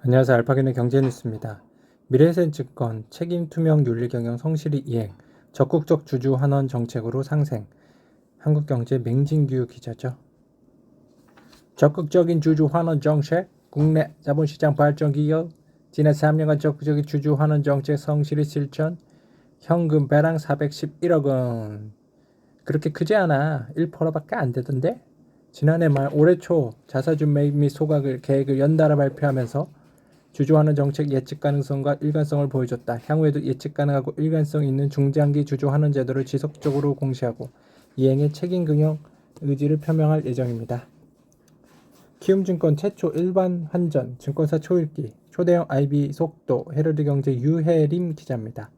안녕하세요. 알파견의 경제뉴스입니다. 미래에셋증권 책임투명 윤리경영 성실히 이행, 적극적 주주 환원 정책으로 상생. 한국경제 맹진규 기자죠. 적극적인 주주 환원 정책, 국내 자본시장 발전 기여, 지난 3년간 적극적인 주주 환원 정책 성실히 실천, 현금 배당 411억 원. 그렇게 크지 않아. 1%밖에 안 되던데? 지난해 말 올해 초 자사주 매입 및 소각을 계획을 연달아 발표하면서 주주환원 정책 예측 가능성과 일관성을 보여줬다. 향후에도 예측 가능하고 일관성 있는 중장기 주주환원 제도를 지속적으로 공시하고 이행에 책임경영 의지를 표명할 예정입니다. 키움증권 최초 일반 환전 증권사 초읽기 초대형 IB 속도 헤럴드경제 유혜림 기자입니다.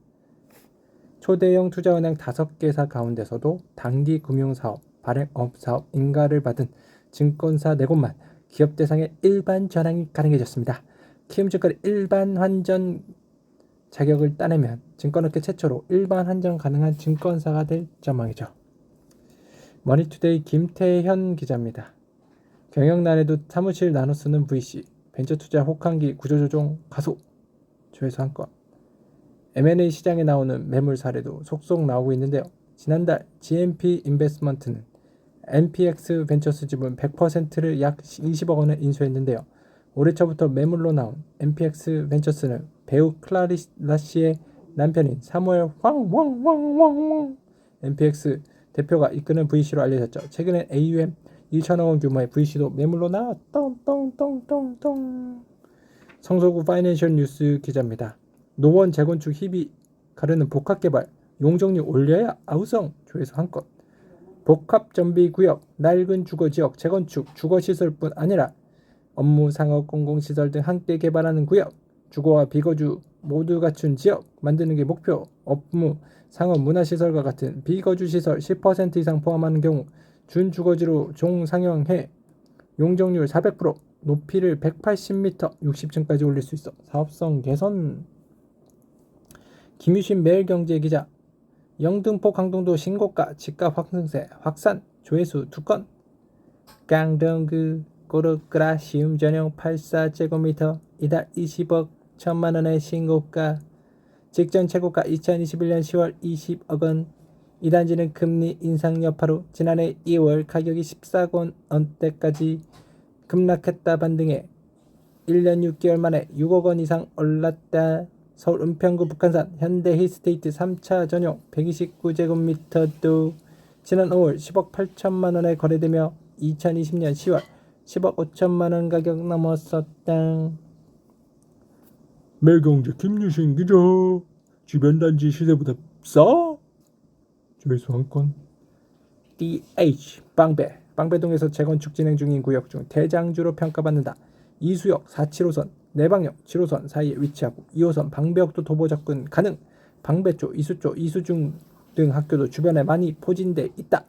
초대형 투자은행 5개사 가운데서도 단기 금융사업, 발행업사업 인가를 받은 증권사 4곳만 기업 대상의 일반 전환이 가능해졌습니다. 키움증권의 일반 환전 자격을 따내면 증권업계 최초로 일반 환전 가능한 증권사가 될 전망이죠. 머니투데이 김태현 기자입니다. 경영난에도 사무실 나눠 쓰는 VC, 벤처투자 혹한기 구조조정 가속, 조회수 한 건. M&A 시장에 나오는 매물 사례도 속속 나오고 있는데요. 지난달 GMP 인베스트먼트는 NPX 벤처스 지분 100%를 약 20억 원을 인수했는데요. 올해 초부터 매물로 나온 NPX 벤처스는 배우 클라리라 씨의 남편인 사무엘 황 NPX 대표가 이끄는 VC로 알려졌죠. 최근엔 AUM 2천억 원 규모의 VC도 매물로 나와 똥. 성서구 파이낸셜 뉴스 기자입니다. 노원 재건축 희비 가르는 복합개발 용적률 올려야 아우성 조회수 한 건. 복합정비구역 낡은 주거지역 재건축 주거시설뿐 아니라 업무 상업 공공시설 등 함께 개발하는 구역 주거와 비거주 모두 갖춘 지역 만드는 게 목표. 업무 상업 문화시설과 같은 비거주시설 10% 이상 포함하는 경우 준주거지로 종상영해 용적률 400% 높이를 180m 60층까지 올릴 수 있어 사업성 개선. 김유신 매일경제기자 영등포 강동도 신고가 집값 확산세 확산 조회수 2건. 강동구 꼬르끄라 시음 전용 84제곱미터 이달 20억 1천만원의 신고가. 직전 최고가 2021년 10월 20억 원. 이 단지는 금리 인상 여파로 지난해 2월 가격이 14억 원대까지 급락했다 반등해 1년 6개월 만에 6억 원 이상 올랐다. 서울 은평구 북한산 현대힐스테이트 3차 전용 129제곱미터도 지난 5월 10억 8천만 원에 거래되며 2020년 10월 10억 5천만 원 가격 넘었었다. 매일경제 김유신 기자. 주변 단지 시세보다 싸? 조회수 한 건. DH 방배동에서 재건축 진행 중인 구역 중 대장주로 평가받는다. 이수역 4.7호선 내방역 7호선 사이에 위치하고 2호선 방배역도 도보 접근 가능. 방배초, 이수초, 이수중 등 학교도 주변에 많이 포진돼 있다.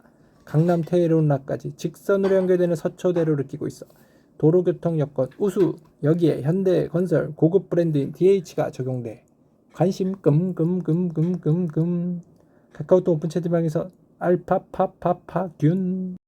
강남 테러나까지 직선으로 연결되는 서초대로를 끼고 있어 도로교통 여건 우수. 여기에 현대건설 고급 브랜드인 DH가 적용돼. 관심 카카오톡 오픈 채팅방에서 알파파파파균